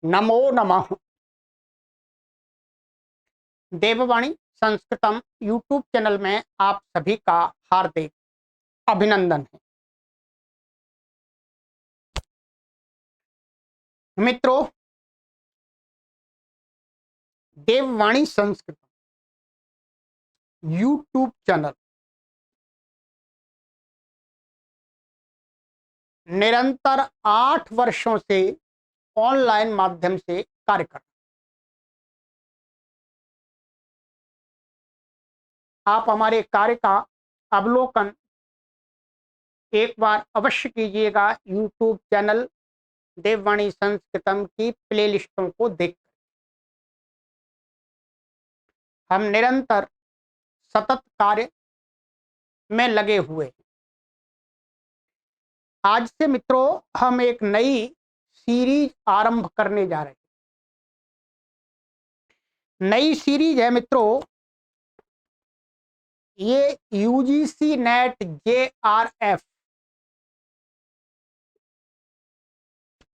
नमो नमः। देववाणी संस्कृतम YouTube channel में आप सभी का हार्दिक अभिनंदन है। मित्रों, देववाणी संस्कृतम यूट्यूब चैनल निरंतर 8 वर्षों से ऑनलाइन माध्यम से कार्य कर रहा है। आप हमारे कार्य का अवलोकन एक बार अवश्य कीजिएगा। यूट्यूब चैनल देववाणी संस्कृतम की प्लेलिस्टों को देख हम निरंतर सतत कार्य में लगे हुए हैं। आज से मित्रों हम एक नई सीरीज आरंभ करने जा रहे हैं। नई सीरीज है मित्रों, ये यूजीसी नेट जेआरएफ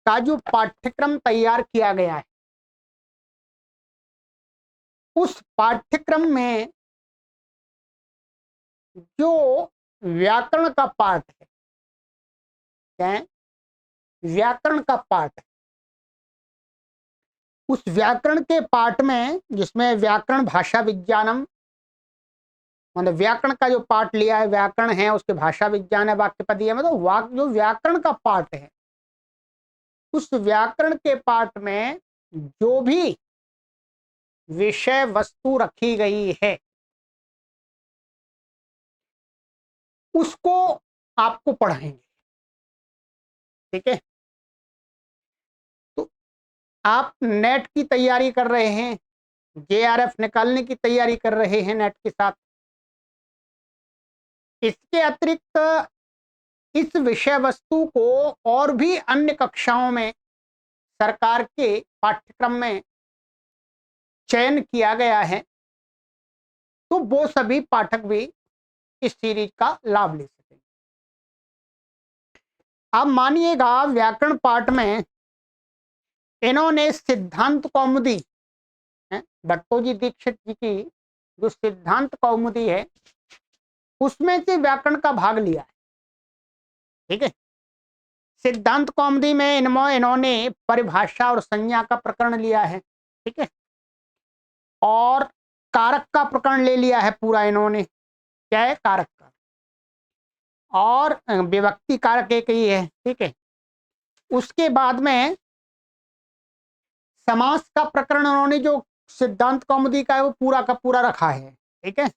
का जो पाठ्यक्रम तैयार किया गया है, उस पाठ्यक्रम में जो व्याकरण का पाठ है, क्या है? व्याकरण का पाठ है। उस व्याकरण के पाठ में, जिसमें व्याकरण भाषा विज्ञानम, मतलब व्याकरण का जो पाठ लिया है, व्याकरण है, उसके भाषा विज्ञान है, वाक्य पदी है, मतलब जो व्याकरण का पाठ है, उस व्याकरण के पाठ में जो भी विषय वस्तु रखी गई है, उसको आपको पढ़ाएंगे। ठीक है? तो आप नेट की तैयारी कर रहे हैं, जेआरएफ निकालने की तैयारी कर रहे हैं नेट के साथ, इसके अतिरिक्त इस विषय वस्तु को और भी अन्य कक्षाओं में सरकार के पाठ्यक्रम में चयन किया गया है, तो वो सभी पाठक भी इस सीरीज का लाभ ले सकेंगे। अब मानिएगा व्याकरण पाठ में इन्होंने सिद्धांत कौमुदी, भट्टोजी दीक्षित जी की जो सिद्धांत कौमुदी है, उसमें से व्याकरण का भाग लिया है। ठीक है? सिद्धांत कौमुदी में इन्होंने परिभाषा और संज्ञा का प्रकरण लिया है। ठीक है? और कारक का प्रकरण ले लिया है पूरा इन्होंने। क्या है? कारक का। और विभक्ति कारक एक ही है। ठीक है? उसके बाद में समास का प्रकरण उन्होंने जो सिद्धांत कौमुदी का है वो पूरा का पूरा रखा है। ठीक है?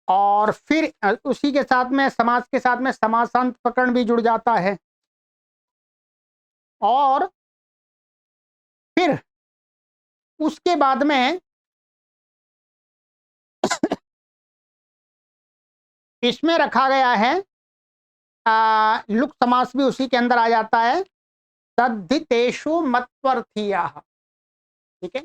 और फिर उसी के साथ में समास के साथ में समासांत प्रकरण भी जुड़ जाता है। और फिर उसके बाद में इसमें रखा गया है लुक समास भी उसी के अंदर आ जाता है। तद्धितेषु मत्वर्थीया। ठीक है?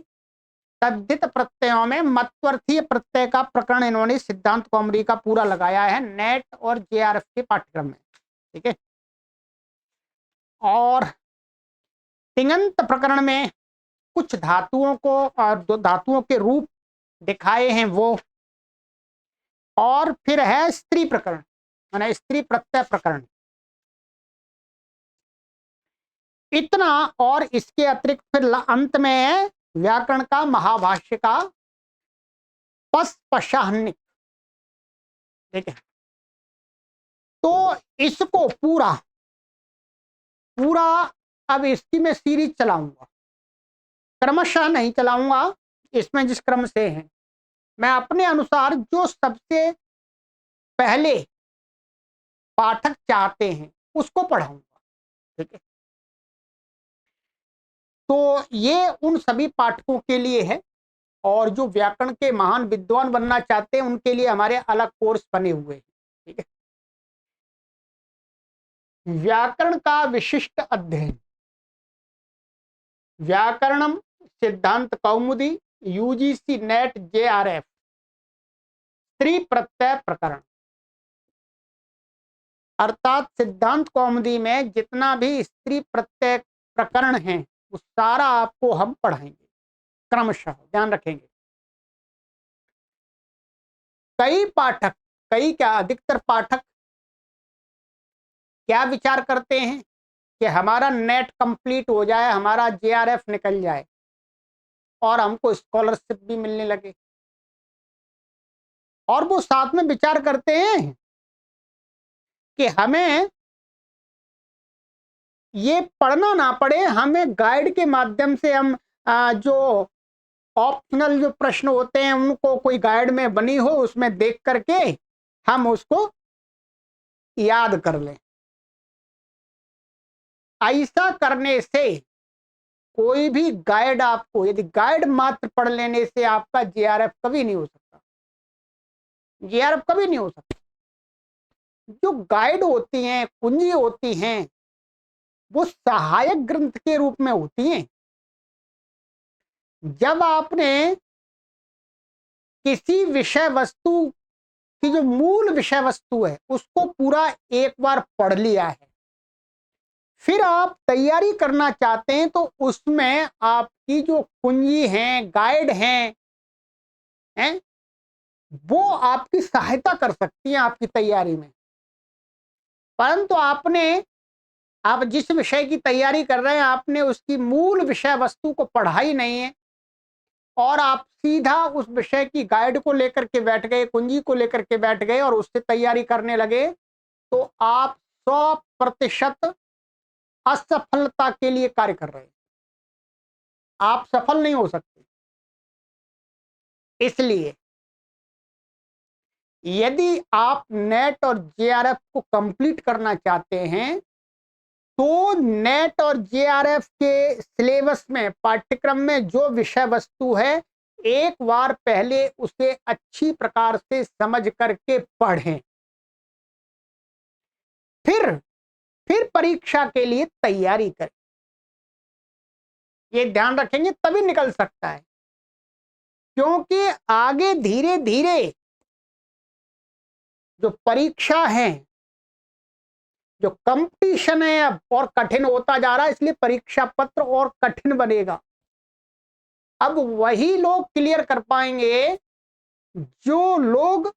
तद्धित प्रत्ययों में मत्वर्थीय प्रत्यय का प्रकरण इन्होंने सिद्धांत कौमुदी का पूरा लगाया है नेट और जेआरएफ के पाठ्यक्रम में। ठीक है? और तिङंत प्रकरण में कुछ धातुओं को और धातुओं के रूप दिखाए हैं वो। और फिर है स्त्री प्रकरण, माने स्त्री प्रत्यय प्रकरण। इतना, और इसके अतिरिक्त फिर अंत में है व्याकरण का महाभाष्य का पश्पशाहनिक। ठीक है? तो इसको पूरा पूरा अब इसकी मैं सीरीज चलाऊंगा, क्रमशः नहीं चलाऊंगा। इसमें जिस क्रम से है, मैं अपने अनुसार जो सबसे पहले पाठक चाहते हैं उसको पढ़ाऊंगा। ठीक है? तो ये उन सभी पाठकों के लिए है, और जो व्याकरण के महान विद्वान बनना चाहते हैं उनके लिए हमारे अलग कोर्स बने हुए हैं। ठीक है? व्याकरण का विशिष्ट अध्ययन, व्याकरणम सिद्धांत कौमुदी यूजीसी नेट जेआरएफ स्त्री प्रत्यय प्रकरण, अर्थात सिद्धांत कौमुदी में जितना भी स्त्री प्रत्यय प्रकरण है, वो सारा आपको हम पढ़ाएंगे क्रमशः, ध्यान रखेंगे। कई पाठक, कई क्या अधिकतर पाठक क्या विचार करते हैं कि हमारा नेट कंप्लीट हो जाए, हमारा जेआरएफ निकल जाए और हमको स्कॉलरशिप भी मिलने लगे, और वो साथ में विचार करते हैं कि हमें ये पढ़ना ना पड़े, हमें गाइड के माध्यम से हम जो ऑप्शनल जो प्रश्न होते हैं उनको कोई गाइड में बनी हो उसमें देख करके हम उसको याद कर लें। ऐसा करने से कोई भी गाइड आपको, यदि गाइड मात्र पढ़ लेने से आपका जेआरएफ कभी नहीं हो सकता, जेआरएफ कभी नहीं हो सकता। जो गाइड होती हैं, कुंजी होती हैं, वो सहायक ग्रंथ के रूप में होती हैं। जब आपने किसी विषय वस्तु की जो मूल विषय वस्तु है उसको पूरा एक बार पढ़ लिया है, फिर आप तैयारी करना चाहते हैं तो उसमें आपकी जो कुंजी है, गाइड हैं, वो आपकी सहायता कर सकती है आपकी तैयारी में। परंतु आप जिस विषय की तैयारी कर रहे हैं, आपने उसकी मूल विषय वस्तु को पढ़ा ही नहीं है और आप सीधा उस विषय की गाइड को लेकर के बैठ गए, कुंजी को लेकर के बैठ गए और उससे तैयारी करने लगे, तो आप 100% असफलता के लिए कार्य कर रहे हैं। आप सफल नहीं हो सकते। इसलिए यदि आप नेट और जेआरएफ को कंप्लीट करना चाहते हैं तो नेट और जेआरएफ के सिलेबस में, पाठ्यक्रम में जो विषय वस्तु है, एक बार पहले उसे अच्छी प्रकार से समझ करके पढ़ें, फिर परीक्षा के लिए तैयारी करें। ये ध्यान रखेंगे तभी निकल सकता है, क्योंकि आगे धीरे धीरे जो परीक्षा है, जो कंपटीशन है अब और कठिन होता जा रहा है, इसलिए परीक्षा पत्र और कठिन बनेगा। अब वही लोग क्लियर कर पाएंगे जो लोग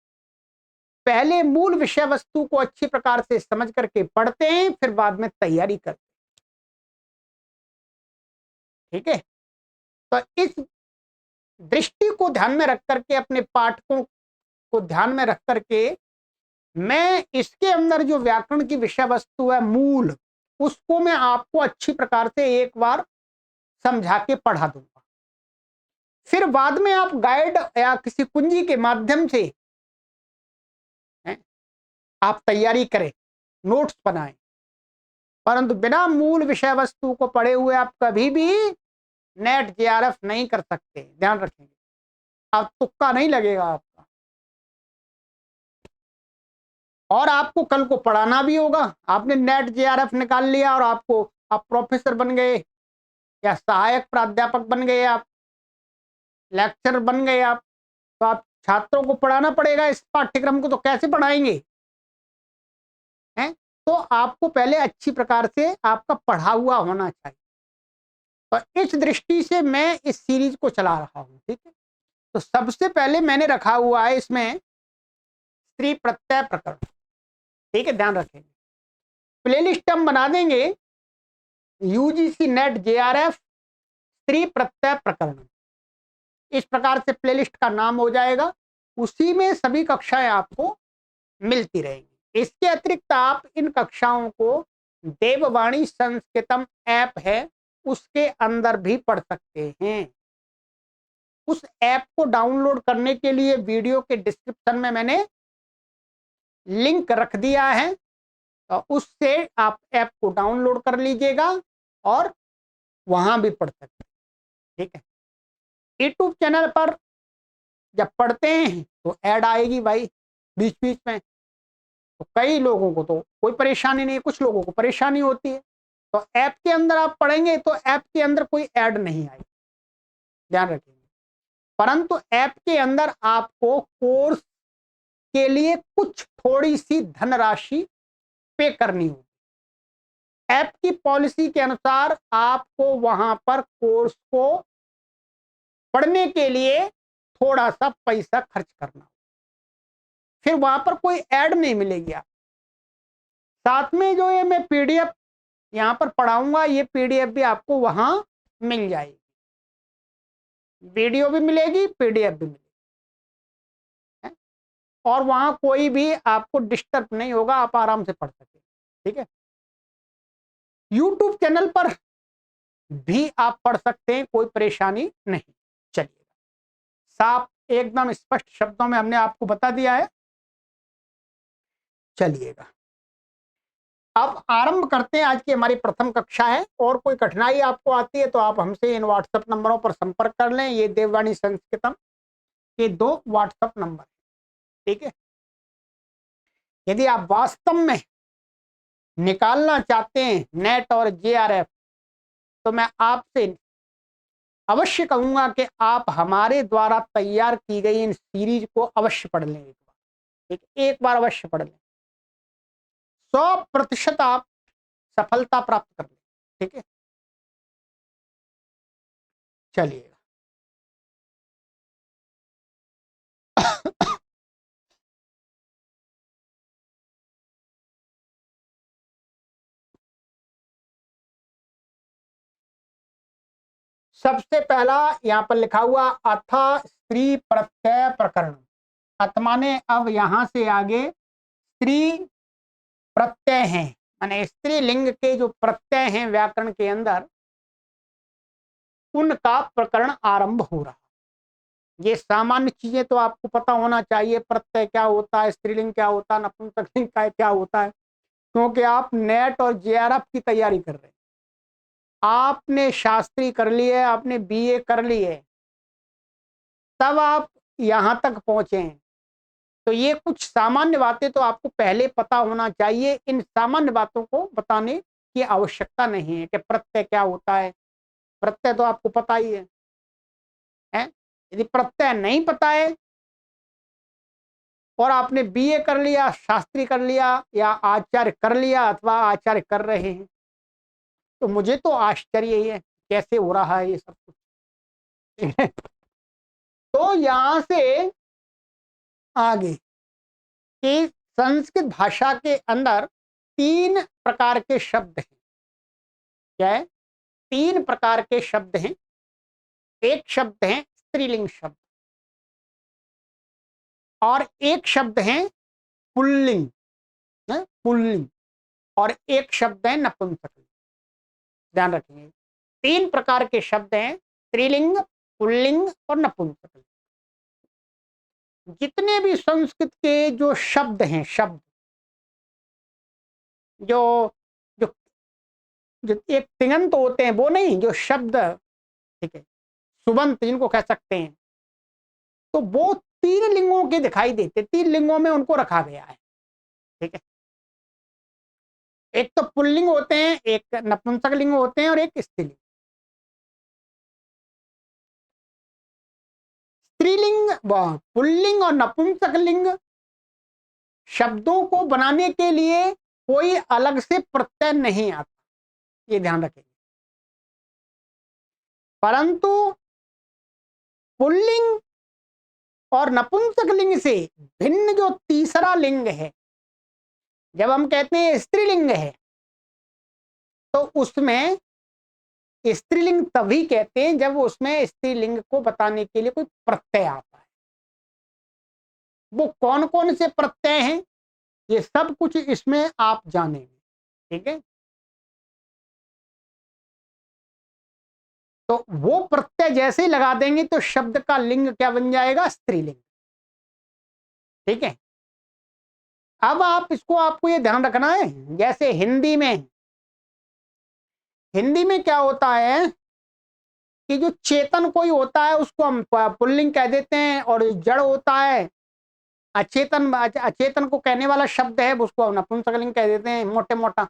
पहले मूल विषय वस्तु को अच्छी प्रकार से समझ करके पढ़ते हैं, फिर बाद में तैयारी करते हैं। ठीक है, तो इस दृष्टि को ध्यान में रख करके, अपने पाठकों को ध्यान में रख करके, मैं इसके अंदर जो व्याकरण की विषय वस्तु है मूल, उसको मैं आपको अच्छी प्रकार से एक बार समझा के पढ़ा दूंगा। फिर बाद में आप गाइड या किसी कुंजी के माध्यम से आप तैयारी करें, नोट्स बनाएं, परंतु बिना मूल विषय वस्तु को पढ़े हुए आप कभी भी नेट जेआरएफ नहीं कर सकते, ध्यान रखेंगे। आप तुक्का नहीं लगेगा आपका, और आपको कल को पढ़ाना भी होगा। आपने नेट जेआरएफ निकाल लिया और आप प्रोफेसर बन गए या सहायक प्राध्यापक बन गए, आप लेक्चरर बन गए, आप तो आप छात्रों को पढ़ाना पड़ेगा इस पाठ्यक्रम को, तो कैसे पढ़ाएंगे हैं? तो आपको पहले अच्छी प्रकार से आपका पढ़ा हुआ होना चाहिए। तो इस दृष्टि से मैं इस सीरीज को चला रहा हूं। ठीक है, तो सबसे पहले मैंने रखा हुआ है इसमें स्त्री प्रत्यय प्रकरण। ठीक है, ध्यान रखेंगे। प्लेलिस्ट हम बना देंगे यूजीसी नेट जेआरएफ स्त्री प्रत्यय प्रकरण, इस प्रकार से प्लेलिस्ट का नाम हो जाएगा। उसी में सभी कक्षाएं आपको मिलती रहेंगी। इसके अतिरिक्त आप इन कक्षाओं को देववाणी संस्कृतम ऐप है उसके अंदर भी पढ़ सकते हैं। उस ऐप को डाउनलोड करने के लिए वीडियो के डिस्क्रिप्शन में मैंने लिंक रख दिया है, तो उससे आप ऐप को डाउनलोड कर लीजिएगा और वहां भी पढ़ सकते हैं। ठीक है, यूट्यूब चैनल पर जब पढ़ते हैं तो ऐड आएगी भाई बीच बीच में, तो कई लोगों को तो कोई परेशानी नहीं, कुछ लोगों को परेशानी होती है। तो ऐप के अंदर आप पढ़ेंगे तो ऐप के अंदर कोई ऐड नहीं आएगी, ध्यान रखिएगा। परंतु ऐप के अंदर आपको कोर्स के लिए कुछ थोड़ी सी धनराशि पे करनी होगी। ऐप की पॉलिसी के अनुसार आपको वहां पर कोर्स को पढ़ने के लिए थोड़ा सा पैसा खर्च करना, फिर वहां पर कोई ऐड नहीं मिलेगी। आप साथ में जो ये मैं पीडीएफ यहां पर पढ़ाऊंगा, ये पीडीएफ भी आपको वहां मिल जाएगी, वीडियो भी मिलेगी, पीडीएफ भी मिलेगी, और वहां कोई भी आपको डिस्टर्ब नहीं होगा, आप आराम से पढ़ सके। ठीक है, यूट्यूब चैनल पर भी आप पढ़ सकते हैं, कोई परेशानी नहीं। चलिए, साफ एकदम स्पष्ट शब्दों में हमने आपको बता दिया है। चलिएगा, अब आरंभ करते हैं। आज की हमारी प्रथम कक्षा है, और कोई कठिनाई आपको आती है तो आप हमसे इन व्हाट्सएप नंबरों पर संपर्क कर लें। ये देववाणी संस्कृतम के 2 व्हाट्सएप नंबर, ठीक है। यदि आप वास्तव में निकालना चाहते हैं नेट और जेआरएफ, तो मैं आपसे अवश्य कहूंगा कि आप हमारे द्वारा तैयार की गई इन सीरीज को अवश्य पढ़ लें, एक बार अवश्य पढ़ लें। 100% आप सफलता प्राप्त कर लें। ठीक है, चलिए, सबसे पहला यहां पर लिखा हुआ अथ स्त्री प्रत्यय प्रकरण। अथ माने अब यहां से आगे स्त्री प्रत्यय हैं, माने स्त्रीलिंग के जो प्रत्यय हैं व्याकरण के अंदर, उनका प्रकरण आरंभ हो रहा। ये सामान्य चीजें तो आपको पता होना चाहिए, प्रत्यय क्या होता है, स्त्रीलिंग क्या होता है, नपुंसकलिंग का क्या होता है, क्योंकि आप नेट और जेआरएफ की तैयारी कर रहे हैं। आपने शास्त्री कर लिए, आपने बीए कर लिए, तब आप यहां तक पहुंचे हैं, तो ये कुछ सामान्य बातें तो आपको पहले पता होना चाहिए। इन सामान्य बातों को बताने की आवश्यकता नहीं है कि प्रत्यय क्या होता है। प्रत्यय तो आपको पता ही है? यदि प्रत्यय नहीं पता है और आपने बीए कर लिया, शास्त्री कर लिया, या आचार्य कर लिया अथवा आचार्य कर रहे हैं, तो मुझे तो आश्चर्य ही है कैसे हो रहा है ये सब कुछ। तो यहां से आगे कि संस्कृत भाषा के अंदर 3 प्रकार के शब्द हैं। क्या है? 3 प्रकार के शब्द हैं। एक शब्द है स्त्रीलिंग शब्द, और एक शब्द है पुल्लिंग, पुल्लिंग, और एक शब्द है नपुंसकलिंग। ध्यान रखेंगे, 3 प्रकार के शब्द हैं, स्त्रीलिंग, पुल्लिंग और नपुंसकलिंग। जितने भी संस्कृत के जो शब्द हैं, शब्द जो जो जो एक तिङंत होते हैं, वो नहीं, जो शब्द, ठीक है, सुबंत जिनको कह सकते हैं, तो वो 3 लिंगों के दिखाई देते, 3 लिंगों में उनको रखा गया है। ठीक है, एक तो पुल्लिंग होते हैं, एक नपुंसक लिंग होते हैं, और एक स्त्रीलिंग। स्त्रीलिंग व पुल्लिंग और नपुंसक लिंग शब्दों को बनाने के लिए कोई अलग से प्रत्यय नहीं आता, ये ध्यान रखेंगे। परंतु पुल्लिंग और नपुंसक लिंग से भिन्न जो तीसरा लिंग है, जब हम कहते हैं स्त्रीलिंग है, तो उसमें स्त्रीलिंग तभी कहते हैं जब उसमें स्त्रीलिंग को बताने के लिए कोई प्रत्यय आता है। वो कौन कौन से प्रत्यय हैं, ये सब कुछ इसमें आप जानेंगे। ठीक है, तो वो प्रत्यय जैसे ही लगा देंगे तो शब्द का लिंग क्या बन जाएगा? स्त्रीलिंग। ठीक है, अब आप इसको, आपको ये ध्यान रखना है, जैसे हिंदी में क्या होता है कि जो चेतन कोई होता है उसको हम पुल्लिंग कह देते हैं, और जड़ होता है, अचेतन को कहने वाला शब्द है, उसको नपुंसकलिंग कह देते हैं, मोटे मोटा।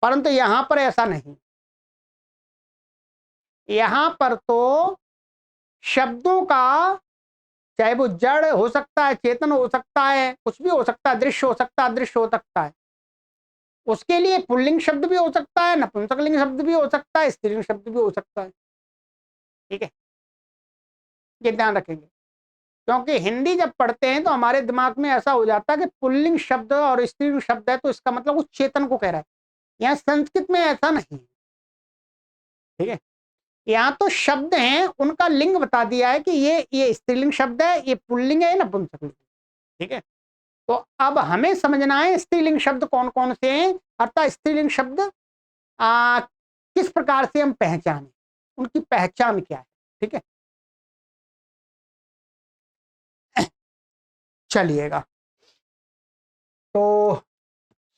परंतु यहां पर ऐसा नहीं, यहां पर तो शब्दों का, चाहे वो जड़ हो सकता है, चेतन हो सकता है, कुछ भी हो सकता है, दृश्य हो सकता है, अदृश्य हो सकता है, उसके लिए पुल्लिंग शब्द भी हो सकता है, नपुंसकलिंग शब्द भी हो सकता है, स्त्रीलिंग शब्द भी हो सकता है। ठीक है, ये ध्यान रखेंगे, क्योंकि हिंदी जब पढ़ते हैं तो हमारे दिमाग में ऐसा हो जाता है कि पुल्लिंग शब्द और स्त्रीलिंग शब्द है तो इसका मतलब उस चेतन को कह रहा है। यहाँ संस्कृत में ऐसा नहीं है। ठीक है, यहाँ तो शब्द हैं, उनका लिंग बता दिया है कि ये स्त्रीलिंग शब्द है, ये पुल्लिंग है, नपुंसकलिंग। ठीक है, तो अब हमें समझना है स्त्रीलिंग शब्द कौन कौन से हैं, अर्थात स्त्रीलिंग शब्द किस प्रकार से हम पहचाने, उनकी पहचान क्या है। ठीक है, चलिएगा, तो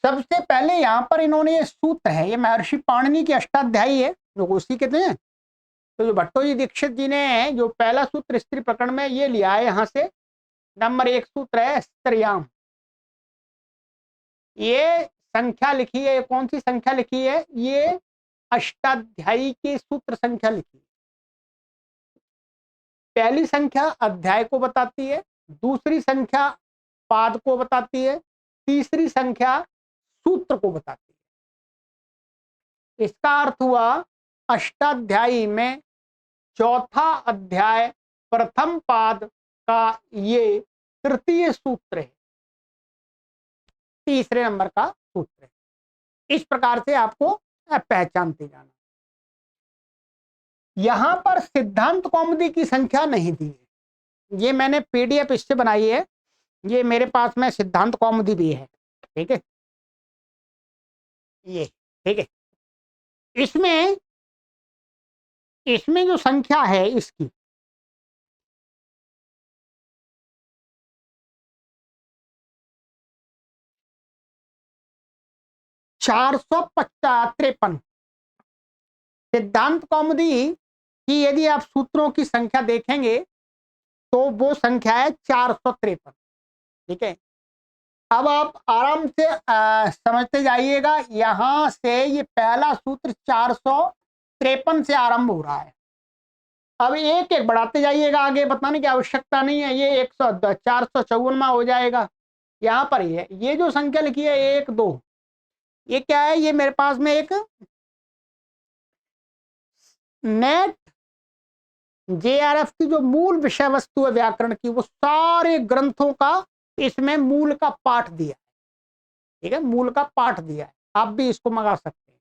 सबसे पहले यहां पर इन्होंने ये सूत्र है, ये महर्षि पाणिनि की अष्टाध्यायी है जो उसी के हैं। तो जो भट्टोजी दीक्षित जी ने जो पहला सूत्र स्त्री प्रकरण में ये लिया है, यहां से नंबर 1 सूत्र है स्त्रियाम। ये संख्या लिखी है, कौन सी संख्या लिखी है, ये अष्टाध्यायी की सूत्र संख्या लिखी है। पहली संख्या अध्याय को बताती है, दूसरी संख्या पाद को बताती है, तीसरी संख्या सूत्र को बताती है। इसका अर्थ हुआ अष्टाध्यायी में चौथा अध्याय प्रथम पाद का ये तृतीय सूत्र है, तीसरे नंबर का सूत्र है। इस प्रकार से आपको पहचानते जाना। यहां पर सिद्धांत कौमुदी की संख्या नहीं दी है, ये मैंने पीडीएफ इससे बनाई है, ये मेरे पास में सिद्धांत कौमुदी भी है। ठीक है, ये ठीक है, इसमें इसमें जो संख्या है इसकी 453। सिद्धांत कौमुदी की यदि आप सूत्रों की संख्या देखेंगे तो वो संख्या है 453। ठीक है, अब आप आराम से समझते जाइएगा, यहां से ये पहला सूत्र 453 से आरंभ हो रहा है। अब एक एक बढ़ाते जाइएगा, आगे बताने की आवश्यकता नहीं है, ये 454वां हो जाएगा। यहाँ पर ये जो संख्या लिखी है 1 2, ये क्या है, ये मेरे पास में एक नेट जेआरएफ की जो मूल विषय वस्तु है व्याकरण की, वो सारे ग्रंथों का इसमें मूल का पाठ दिया है। ठीक है, मूल का पाठ दिया है, आप भी इसको मंगा सकते हैं।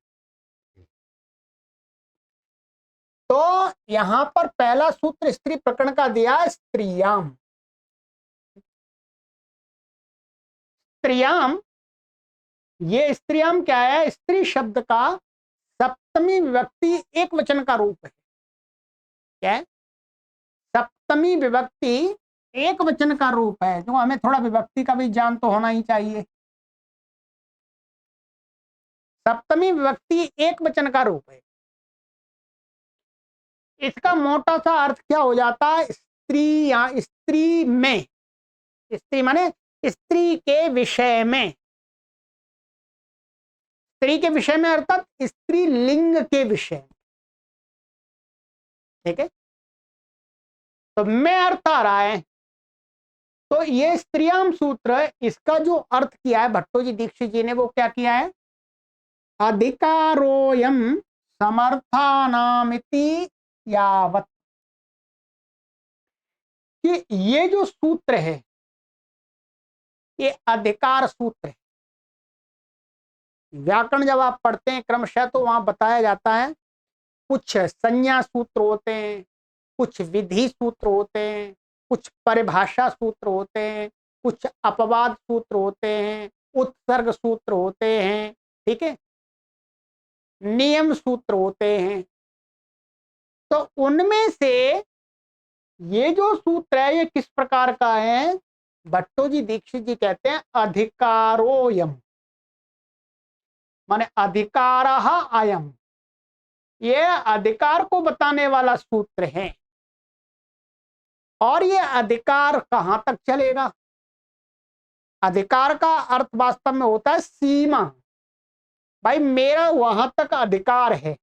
तो यहां पर पहला सूत्र स्त्री प्रकरण का दिया है स्त्रियाम। स्त्रियाम, ये स्त्रियाम क्या है, स्त्री शब्द का सप्तमी विभक्ति एक वचन का रूप है। क्या है, सप्तमी विभक्ति एक वचन का रूप है, जो हमें थोड़ा विभक्ति का भी ज्ञान तो होना ही चाहिए। सप्तमी विभक्ति एक वचन का रूप है। इसका मोटा सा अर्थ क्या हो जाता है, स्त्री या स्त्री में, स्त्री माने स्त्री के विषय में, स्त्री के विषय में अर्थात स्त्री लिंग के विषय में। ठीक है, तो मैं अर्थ आ रहा है, तो ये स्त्रियाम सूत्र, इसका जो अर्थ किया है भट्टोजी दीक्षित जी ने, वो क्या किया है, अधिकारोयम समर्थानामिति यावत, कि ये जो सूत्र है ये अधिकार सूत्र है। व्याकरण जब आप पढ़ते हैं क्रमशः तो वहां बताया जाता है, कुछ संज्ञा सूत्र होते हैं, कुछ विधि सूत्र होते हैं, कुछ परिभाषा सूत्र होते हैं, कुछ अपवाद सूत्र होते हैं, उत्सर्ग सूत्र होते हैं। ठीक है, नियम सूत्र होते हैं। तो उनमें से ये जो सूत्र है ये किस प्रकार का है, भट्टोजी दीक्षित जी कहते हैं अधिकारोयम, माने अधिकार आयम, ये अधिकार को बताने वाला सूत्र है। और ये अधिकार कहां तक चलेगा, अधिकार का अर्थ वास्तव में होता है सीमा, भाई मेरा वहां तक अधिकार है।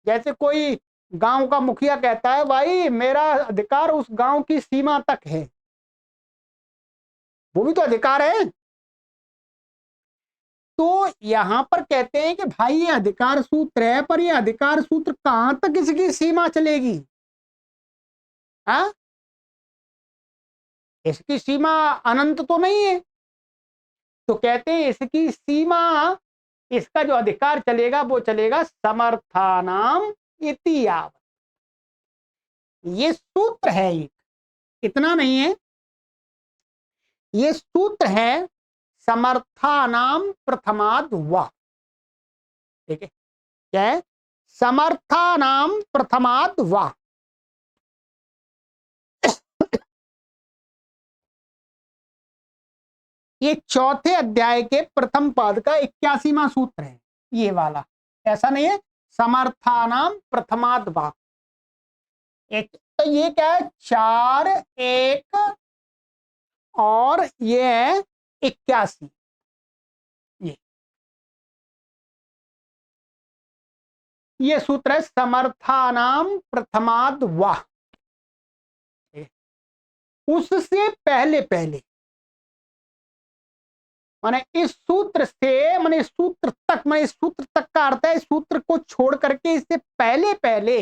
जैसे कोई गांव का मुखिया कहता है भाई मेरा अधिकार उस गांव की सीमा तक है, वो भी तो अधिकार है। तो यहां पर कहते हैं कि भाई ये अधिकार सूत्र है, पर ये अधिकार सूत्र कहां तक इसकी सीमा चलेगी? हाँ, इसकी सीमा अनंत तो नहीं है। तो कहते हैं इसकी सीमा, इसका जो अधिकार चलेगा वो चलेगा समर्थानाम इति यावत्। ये सूत्र है, एक इतना नहीं है, ये सूत्र है समर्थानाम प्रथमाद वा। ठीक है, क्या है? समर्थानाम प्रथमाद वा। ये चौथे अध्याय के प्रथम पद का 81वां सूत्र है, ये वाला। ऐसा नहीं है, समर्थानाम प्रथमाद वा। एक तो ये क्या है, 4 1 और ये है 81। ये सूत्र है समर्थानाम प्रथमाद वा। उससे पहले पहले, माने इस सूत्र से, माने इस सूत्र तक, माने इस सूत्र तक का अर्थ है इस सूत्र को छोड़ करके इससे पहले पहले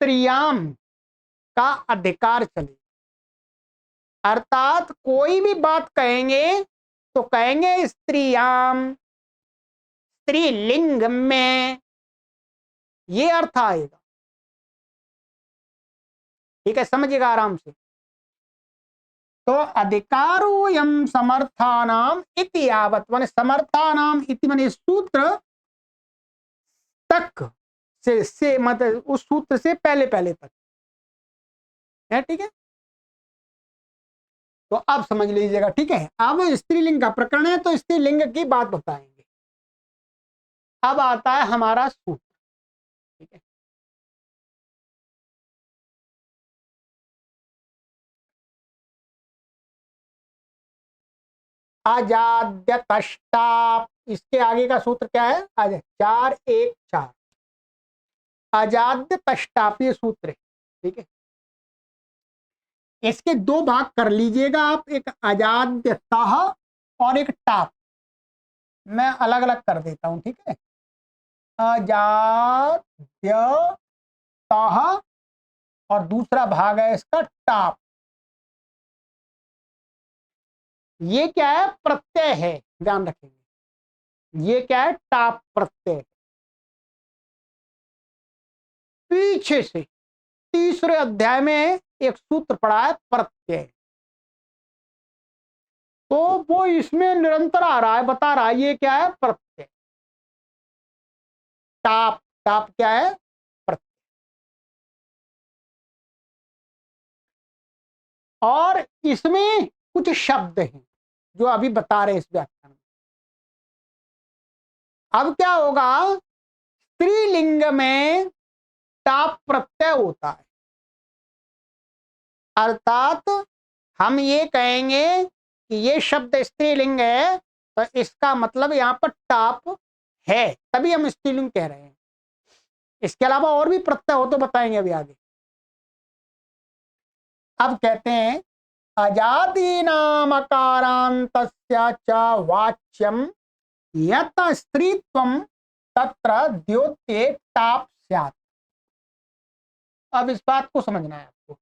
स्त्रियाम का अधिकार चले। अर्थात कोई भी बात कहेंगे तो कहेंगे स्त्रियाम, स्त्रीलिंग में, ये अर्थ आएगा। ठीक है, समझिएगा आराम से। तो अधिकारो यम समर्थानाम इति यावत्, माने समर्थानाम इति माने सूत्र तक से मतलब उस सूत्र से पहले पहले तक है। ठीक है, तो अब समझ लीजिएगा। ठीक है, अब स्त्रीलिंग का प्रकरण है तो स्त्रीलिंग की बात बताएंगे। अब आता है हमारा सूत्र। ठीक है, अजाद्य तष्टा, इसके आगे का सूत्र क्या है? 4 1 4 अजाद्य तष्टापीय सूत्र है। ठीक है, इसके दो भाग कर लीजिएगा आप, एक अजाद्य तह और एक टाप। मैं अलग अलग कर देता हूं। ठीक है, अजाद्य तह और दूसरा भाग है इसका टाप। ये क्या है? प्रत्यय है, ध्यान रखेंगे। ये क्या है? टाप प्रत्यय। पीछे से तीसरे अध्याय में एक सूत्र पढ़ा है प्रत्यय, तो वो इसमें निरंतर आ रहा है, बता रहा है ये क्या है? प्रत्यय। टाप, टाप क्या है? प्रत्यय। और इसमें कुछ शब्द हैं जो अभी बता रहे हैं इस व्याख्यान में। अब क्या होगा? स्त्रीलिंग में टाप प्रत्यय होता है, अर्थात हम ये कहेंगे कि ये शब्द स्त्रीलिंग है तो इसका मतलब यहां पर टाप है, तभी हम स्त्रीलिंग कह रहे हैं। इसके अलावा और भी प्रत्यय हो तो बताएंगे अभी आगे। अब कहते हैं अजादीनाम अकारान्तस्य च वाच्यम यत स्त्रीत्वम तत्र द्योत्ये टाप स्यात्। अब इस बात को समझना है आपको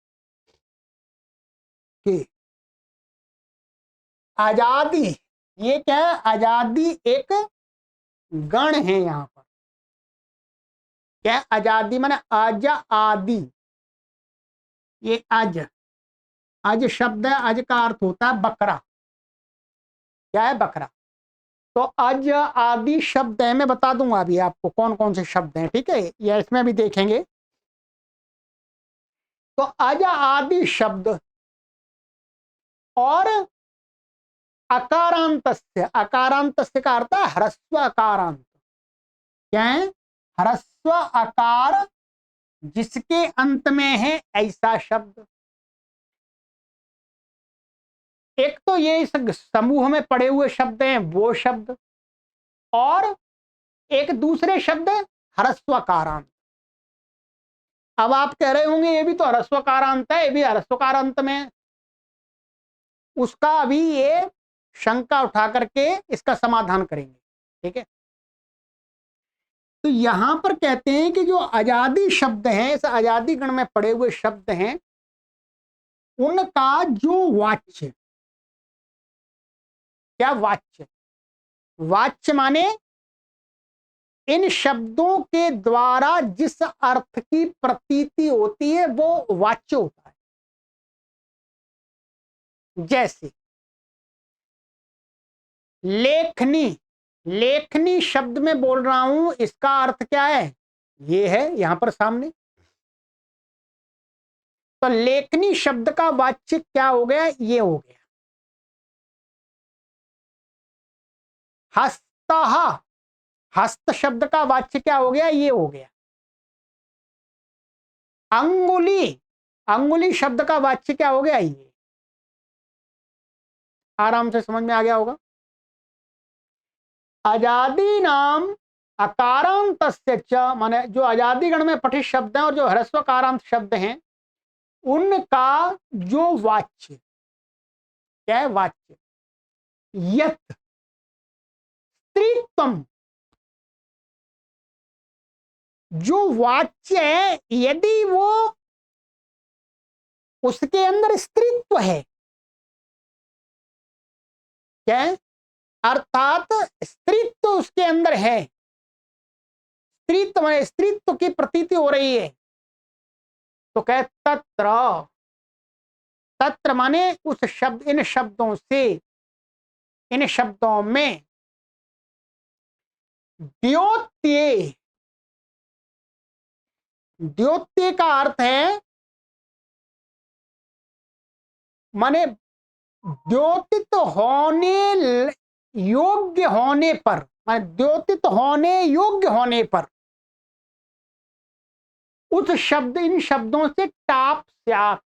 कि आजादी, ये क्या है? आजादी एक गण है यहां पर। क्या है? आजादी माने अज आदि। ये अज, अज शब्द है, अज का अर्थ होता है बकरा। क्या है? बकरा। तो अज आदि शब्द है, मैं बता दूंगा अभी आपको कौन कौन से शब्द हैं। ठीक है, या इसमें भी देखेंगे। तो अज आदि शब्द और अकारांतस्य, अकारांतस्य का अर्थ है ह्रस्व अकारांत। क्या है? ह्रस्व आकार जिसके अंत में है ऐसा शब्द। एक तो ये इस समूह में पड़े हुए शब्द हैं वो शब्द, और एक दूसरे शब्द ह्रस्वकारांत। अब आप कह रहे होंगे ये भी तो ह्रस्वकारांत है, ये भी ह्रस्वकारांत में, उसका अभी ये शंका उठा करके इसका समाधान करेंगे। ठीक है, तो यहां पर कहते हैं कि जो आजादी शब्द है, इस आजादी गण में पड़े हुए शब्द हैं, उनका जो वाच्य, क्या वाच्य, वाच्य माने इन शब्दों के द्वारा जिस अर्थ की प्रतीति होती है वो वाच्य होता है। जैसे लेखनी, लेखनी शब्द में बोल रहा हूं, इसका अर्थ क्या है, ये है यहां पर सामने। तो लेखनी शब्द का वाच्य क्या हो गया, ये हो गया। हस्तः, हस्त शब्द का वाच्य क्या हो गया, ये हो गया। अंगुली, अंगुली शब्द का वाच्य क्या हो गया, ये। आराम से समझ में आ गया होगा। आजादी नाम अकारांतस्य च, माने जो आजादी गण में पठित शब्द हैं और जो ह्रस्वकारांत शब्द हैं, उनका जो वाच्य, क्या है वाच्य, यत् स्त्रीत्वम, जो वाच्य है यदि वो उसके अंदर स्त्रीत्व है, क्या है, अर्थात स्त्रीत्व उसके अंदर है, स्त्रीत्व माने स्त्रीत्व की प्रतीति हो रही है, तो कह तत्र, तत्र माने उस शब्द, इन शब्दों से, इन शब्दों में द्योत्ये, द्योत्य का अर्थ है माने द्योतित होने योग्य होने पर, माने द्योतित होने योग्य होने पर उस शब्द, इन शब्दों से टाप स्यात्,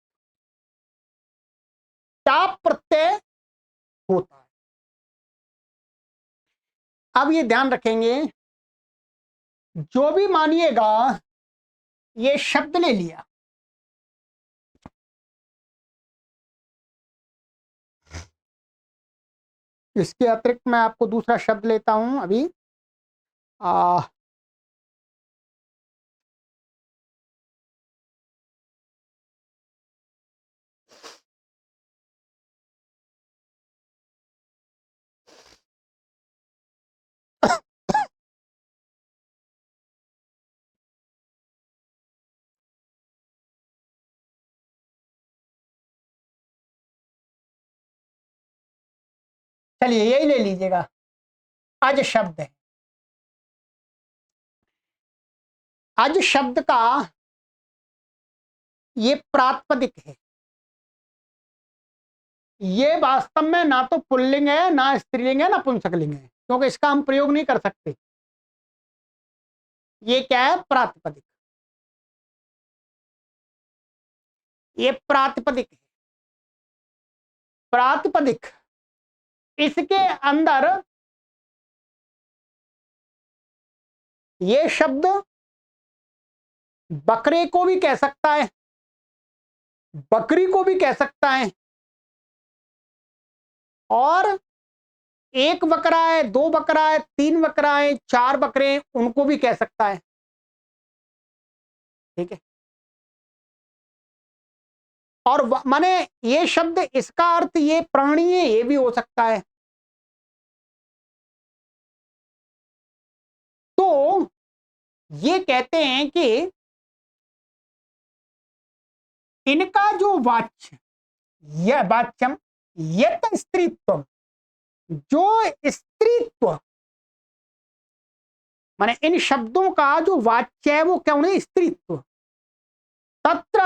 टाप प्रत्यय होता है। अब ये ध्यान रखेंगे, जो भी मानिएगा ये शब्द ले लिया, इसके अतिरिक्त मैं आपको दूसरा शब्द लेता हूं अभी। चलिए यही ले लीजिएगा, अज शब्द है। अज शब्द का ये प्रातिपदिक है, ये वास्तव में ना तो पुल्लिंग है, ना स्त्रीलिंग है, ना पुंसकलिंग है, क्योंकि इसका हम प्रयोग नहीं कर सकते। ये क्या है, प्रातिपदिक, ये प्रातिपदिक है। प्रातिपदिक, इसके अंदर ये शब्द बकरे को भी कह सकता है, बकरी को भी कह सकता है, और एक बकरा है, दो बकरा है, तीन बकरा है, चार बकरे, उनको भी कह सकता है। ठीक है, और माने ये शब्द, इसका अर्थ ये प्राणी है, ये भी हो सकता है। तो ये कहते हैं कि इनका जो वाच्य, यह वाच्यम यत स्त्रीत्व, जो स्त्रीत्व माने इन शब्दों का जो वाच्य है वो क्या होना, स्त्रीत्व, तत्र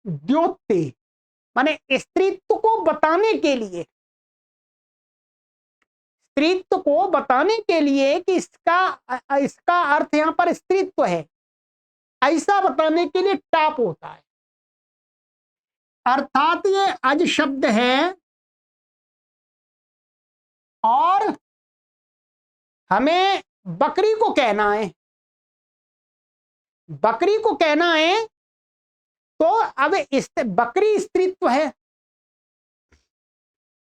द्योत्ते माने स्त्रीत्व को बताने के लिए, स्त्रीत्व को बताने के लिए कि इसका, इसका अर्थ यहां पर स्त्रीत्व है, ऐसा बताने के लिए टाप होता है। अर्थात ये अज शब्द है और हमें बकरी को कहना है, बकरी को कहना है, तो अब बकरी स्त्रीत्व है,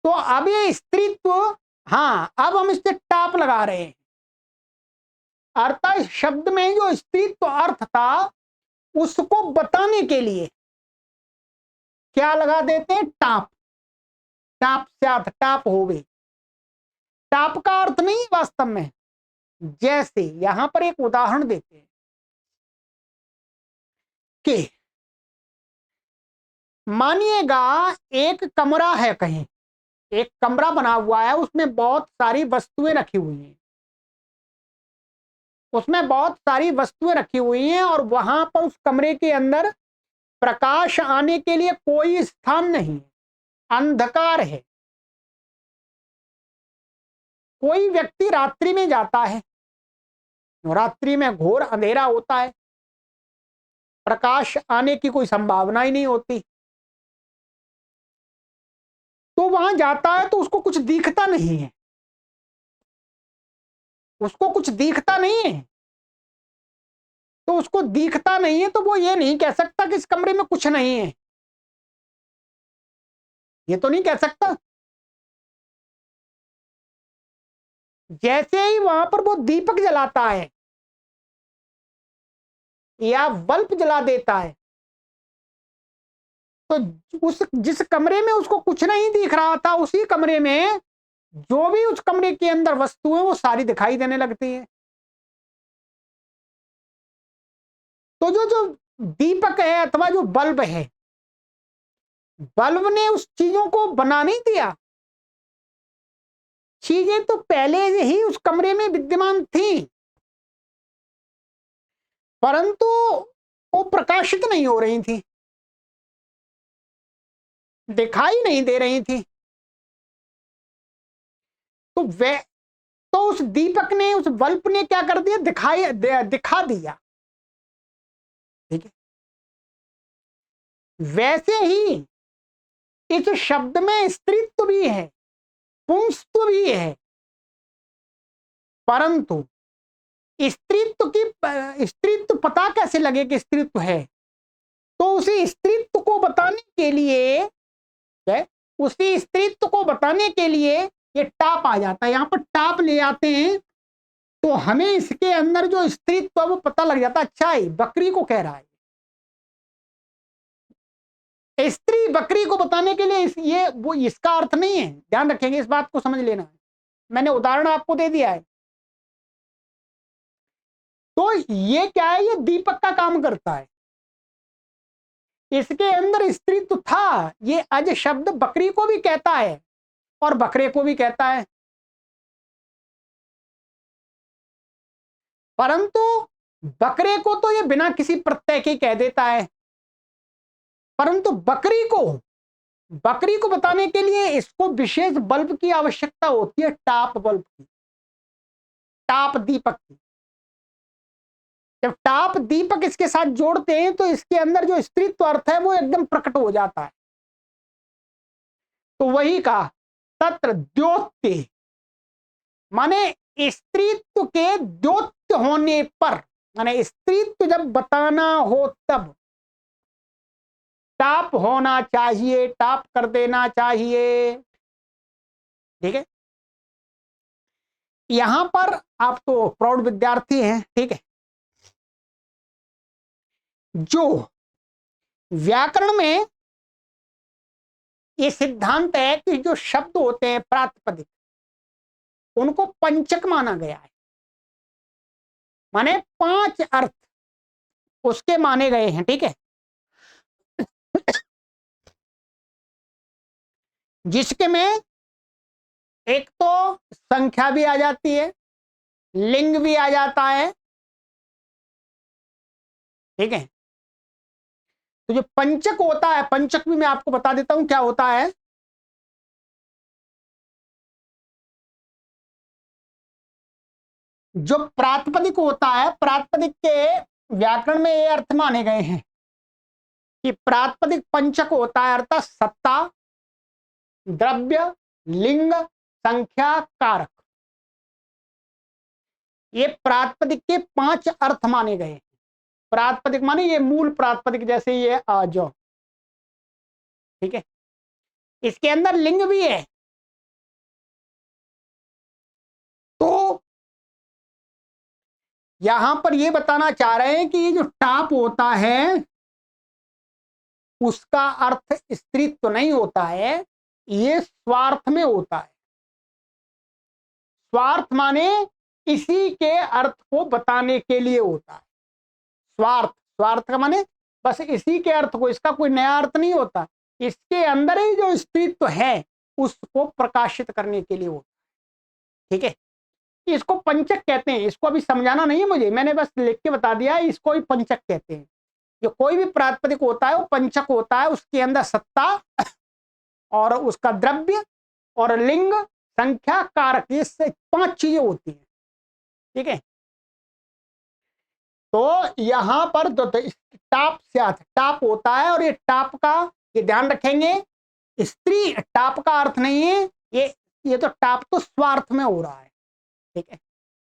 तो अब ये स्त्रीत्व हाँ, अब हम इससे टाप लगा रहे हैं। अर्थात इस शब्द में जो स्त्रीत्व अर्थ था उसको बताने के लिए क्या लगा देते हैं? टाप। टाप से अर्थ टाप हो गई। टाप का अर्थ नहीं वास्तव में, जैसे यहां पर एक उदाहरण देते हैं कि मानिएगा एक कमरा है, कहीं एक कमरा बना हुआ है, उसमें बहुत सारी वस्तुएं रखी हुई हैं, उसमें बहुत सारी वस्तुएं रखी हुई हैं और वहां पर उस कमरे के अंदर प्रकाश आने के लिए कोई स्थान नहीं, अंधकार है। कोई व्यक्ति रात्रि में जाता है, रात्रि में घोर अंधेरा होता है, प्रकाश आने की कोई संभावना ही नहीं होती, तो वहां जाता है तो उसको कुछ दिखता नहीं है, उसको कुछ दिखता नहीं है। तो उसको दिखता नहीं है तो वो ये नहीं कह सकता कि इस कमरे में कुछ नहीं है, ये तो नहीं कह सकता। जैसे ही वहां पर वो दीपक जलाता है या बल्ब जला देता है, तो उस जिस कमरे में उसको कुछ नहीं दिख रहा था, उसी कमरे में जो भी उस कमरे के अंदर वस्तु है वो सारी दिखाई देने लगती है। तो जो जो दीपक है अथवा जो बल्ब है, बल्ब ने उस चीजों को बना नहीं दिया, चीजें तो पहले ही उस कमरे में विद्यमान थी, परंतु वो प्रकाशित नहीं हो रही थी, दिखाई नहीं दे रही थी। तो वे तो उस दीपक ने, उस बल्ब ने क्या कर दिया? दिखा दिया। ठीक है, वैसे ही इस शब्द में स्त्रीत्व भी है, पुंसत्व भी है, परंतु स्त्रीत्व पता कैसे लगे कि स्त्रीत्व है? तो उसी स्त्रीत्व को बताने के लिए, उसी स्त्रीत्व को बताने के लिए ये टाप आ जाता है, यहां पर टाप ले आते हैं तो हमें इसके अंदर जो स्त्रीत्व है वो पता लग जाता है। अच्छा है, बकरी को कह रहा है, स्त्री बकरी को बताने के लिए ये वो इसका अर्थ नहीं है, ध्यान रखेंगे, इस बात को समझ लेना है। मैंने उदाहरण आपको दे दिया है। तो ये क्या है? ये दीपक का काम करता है, इसके अंदर स्त्रीत्व था। ये अज शब्द बकरी को भी कहता है और बकरे को भी कहता है, परंतु बकरे को तो ये बिना किसी प्रत्यय के कह देता है, परंतु बकरी को बताने के लिए इसको विशेष बल्ब की आवश्यकता होती है, टाप बल्ब की, टाप दीपक की। जब टाप दीपक इसके साथ जोड़ते हैं तो इसके अंदर जो स्त्रीत्व अर्थ है वो एकदम प्रकट हो जाता है। तो वही कहा तत्र द्योत्य, माने स्त्रीत्व के द्योत्य होने पर, माने स्त्रीत्व जब बताना हो तब टाप होना चाहिए, टाप कर देना चाहिए। ठीक है, यहां पर आप तो प्रौढ़ विद्यार्थी हैं, ठीक है, जो व्याकरण में ये सिद्धांत है कि जो शब्द होते हैं प्रातिपदिक, उनको पंचक माना गया है, माने 5 अर्थ उसके माने गए हैं। ठीक है, जिसके में एक तो संख्या भी आ जाती है, लिंग भी आ जाता है। ठीक है, तो जो पंचक होता है, पंचक भी मैं आपको बता देता हूं क्या होता है। जो प्रातिपदिक होता है, प्रातिपदिक के व्याकरण में ये अर्थ माने गए हैं कि प्रातिपदिक पंचक होता है, अर्थात सत्ता, द्रव्य, लिंग, संख्या, कारक, ये प्रातिपदिक के 5 अर्थ माने गए हैं। प्रातिपदिक माने ये मूल प्रातिपदिक, जैसे ये आ जाओ। ठीक है, इसके अंदर लिंग भी है, यहां पर ये बताना चाह रहे हैं कि ये जो टाप होता है उसका अर्थ स्त्रीत्व नहीं होता है, ये स्वार्थ में होता है। स्वार्थ माने इसी के अर्थ को बताने के लिए होता है। स्वार्थ, स्वार्थ का माने बस इसी के अर्थ को, इसका कोई नया अर्थ नहीं होता, इसके अंदर ही जो स्त्रीत्व है उसको प्रकाशित करने के लिए होता है। ठीक है, इसको पंचक कहते हैं। इसको अभी समझाना नहीं है मुझे, मैंने बस लिख के बता दिया, इसको ही पंचक कहते हैं। जो कोई भी प्रातिपदिक होता है वो पंचक होता है, उसके अंदर सत्ता और उसका द्रव्य और लिंग संख्या कारक, ये 5 चीजें होती हैं। ठीक है, तो यहां पर टाप से टाप होता है, और ये टाप का ये ध्यान रखेंगे, स्त्री टाप का अर्थ नहीं है, ये तो टाप तो स्वार्थ में हो रहा है। ठीक है,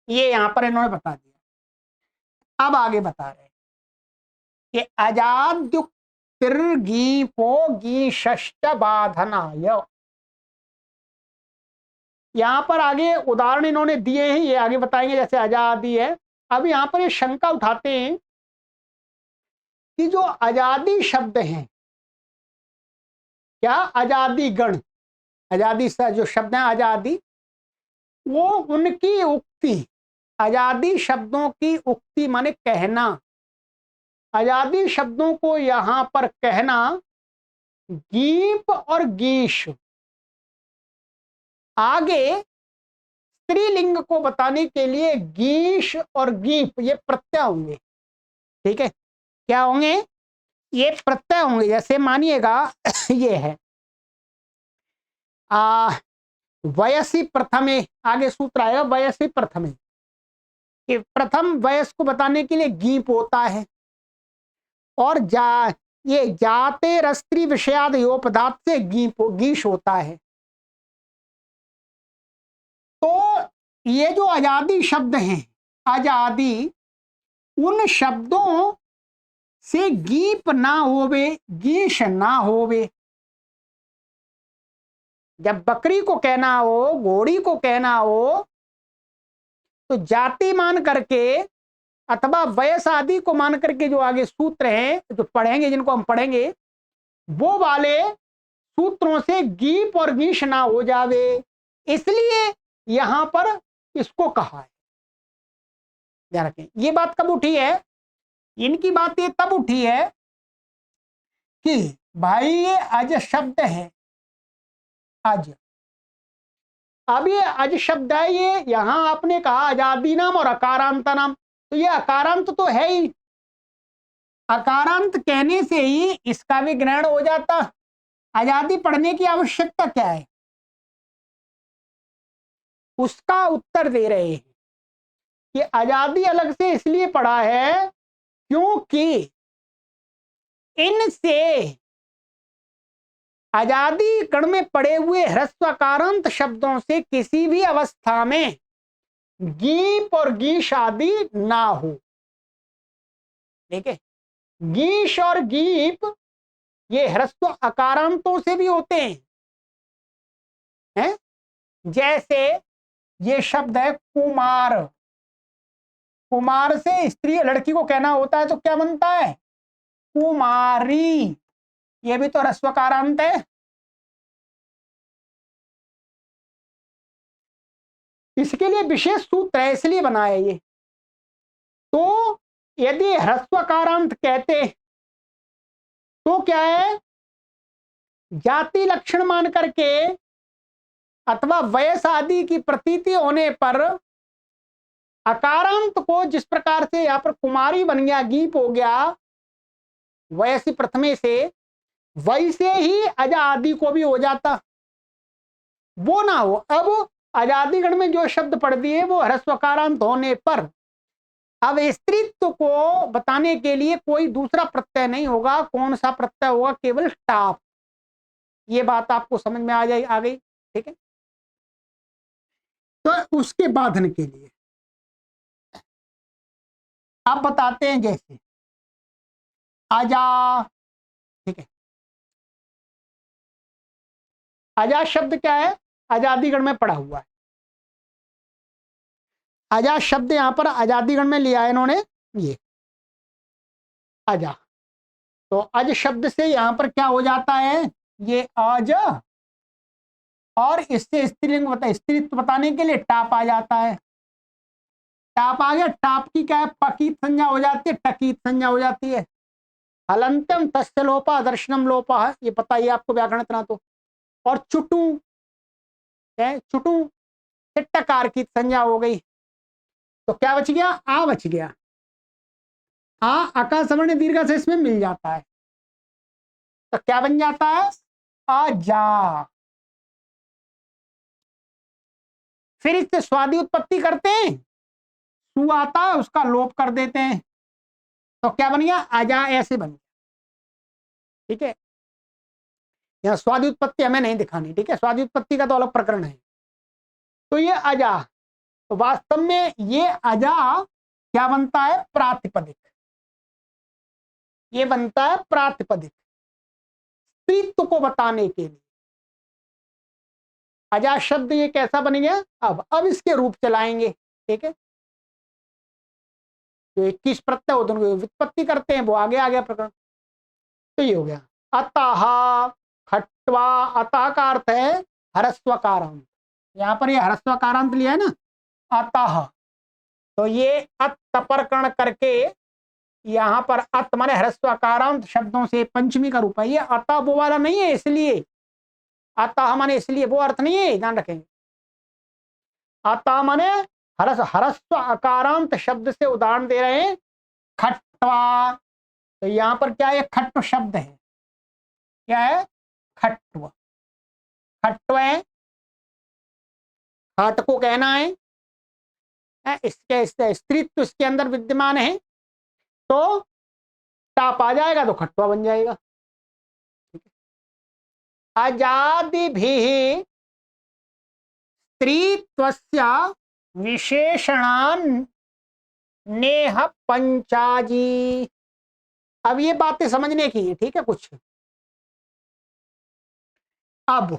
ये यहां पर इन्होंने बता दिया। अब आगे बता रहे हैं कि अजाद्युक्तिर्गीपो गीशश्च बाधनाय। यहां पर आगे उदाहरण इन्होंने दिए हैं, ये आगे बताएंगे, जैसे आजादी है। अब यहां पर ये शंका उठाते हैं कि जो आजादी शब्द हैं, क्या आजादी गण, आजादी से जो शब्द है आजादी, वो उनकी उक्ति, आजादी शब्दों की उक्ति माने कहना, आजादी शब्दों को यहां पर कहना गीप और गीश, आगे स्त्रीलिंग को बताने के लिए गीश और गीप ये प्रत्यय होंगे। ठीक है, क्या होंगे, ये प्रत्यय होंगे। जैसे मानिएगा ये है वयसी प्रथमे, आगे सूत्र आएगा वयसी प्रथमे, कि प्रथम वयस को बताने के लिए गीप होता है, और ये जाते रस्त्री विषयाद योपदात से गीश होता है। तो ये जो आजादी शब्द हैं, आजादी, उन शब्दों से गीप ना होवे, गीश ना होवे। जब बकरी को कहना हो, घोड़ी को कहना हो, तो जाति मान करके अथवा वयस आदि को मान करके जो आगे सूत्र हैं जो पढ़ेंगे, जिनको हम पढ़ेंगे, वो वाले सूत्रों से गीप और गीश ना हो जावे, इसलिए यहां पर इसको कहा है। ध्यान रखें, ये बात कब उठी है, इनकी बात ये तब उठी है कि भाई ये अज शब्द है, अज, अब ये अज शब्द है, ये यहां आपने कहा आजादी नाम और अकारांत नाम, तो ये अकारांत तो है ही, अकारांत कहने से ही इसका भी ग्रहण हो जाता, आजादी पढ़ने की आवश्यकता क्या है, उसका उत्तर दे रहे हैं कि आजादी अलग से इसलिए पढ़ा है क्योंकि इनसे आजादी गण में पड़े हुए ह्रस्वकारांत शब्दों से किसी भी अवस्था में गीप और गीश आदि ना हो। ठीक है, गीश और गीप ये ह्रस्व अकारांतों से भी होते हैं, जैसे ये शब्द है कुमार, कुमार से स्त्री लड़की को कहना होता है तो क्या बनता है, कुमारी, ये भी तो ह्रस्वकारांत है। इसके लिए विशेष सूत्र है, इसलिए बनाया ये। तो यदि ह्रस्वकारांत कहते तो क्या है, जाति लक्षण मान करके अथवा वयस आदि की प्रतीति होने पर अकारांत को, जिस प्रकार से यहां पर कुमारी बन गया, गीप हो गया वयसी प्रथमे से, वैसे ही अजा आदि को भी हो जाता, वो ना हो। अब आजादीगण में जो शब्द पढ़ दिए वो ह्रस्वकारांत होने पर अब स्त्रीत्व को बताने के लिए कोई दूसरा प्रत्यय नहीं होगा, कौन सा प्रत्यय होगा, केवल टाप। ये बात आपको समझ में आ गई। ठीक है, तो उसके बाधन के लिए आप बताते हैं, जैसे आजा, ठीक है, आजा शब्द क्या है, आजादीगण में पड़ा हुआ है। अजा शब्द यहां पर आजादीगण में लिया है इन्होंने, ये अजा। तो अज शब्द से यहां पर क्या हो जाता है, ये अज, और इससे स्त्रीलिंग स्त्रीत्व बताने के लिए टाप आ जाता है। टाप आ गया, टाप की क्या है, पकीत संज्ञा हो जाती है, टकीत संज्ञा हो जाती है। हलंत्यम तस्य लोपा दर्शनम लोपा, ये पता ही आपको व्याकरण इतना तो। और चुटू है, चुटू से टकार की संज्ञा हो गई, तो क्या बच गया, आ बच गया। आ आकाश सवर्ण दीर्घ से इसमें मिल जाता है, तो क्या बन जाता है, अजा। फिर इससे स्वादी उत्पत्ति करते हैं, सु आता है उसका लोप कर देते हैं, तो क्या बन गया, अजा, ऐसे बन गया। ठीक है, यहाँ स्वादी उत्पत्ति हमें नहीं दिखानी, ठीक है, स्वादी उत्पत्ति का तो अलग प्रकरण है। तो ये अजा, तो वास्तव में ये अजा क्या बनता है, प्रातिपदिक, ये बनता है प्रातिपदिक, स्त्रीत्व को बताने के लिए। अजा शब्द ये कैसा बन गया, अब इसके रूप चलाएंगे। ठीक है, जो 21 प्रत्यय होते हैं व्युत्पत्ति करते हैं, वो आगे आ गया प्रकरण। तो ये हो गया अतः खट्वा, अतः का अर्थ है ह्रस्वकारांत, यहां पर ये ह्रस्वकारांत लिया है ना, अतः। तो ये अत तपर्कण करके यहां पर अत माने ह्रस्वकारांत शब्दों से पंचमी का रूप है, ये अतः वो वाला नहीं है, इसलिए अतः माने इसलिए, वो अर्थ नहीं है, ध्यान रखेंगे। अतः माने ह्रस्व अकारांत शब्द से उदाहरण दे रहे हैं, खट्वा। तो यहां पर क्या है, खट्व शब्द है, क्या है, खट्व, खट्व है, खाट को कहना है, इसके स्त्रीत्व इसके अंदर विद्यमान है, तो टाप आ जाएगा तो खट्वा बन जाएगा। अजादि भी स्त्रीत्वस्य विशेषणान नेह पंचाजी। अब ये बातें समझने की है, ठीक है। कुछ अब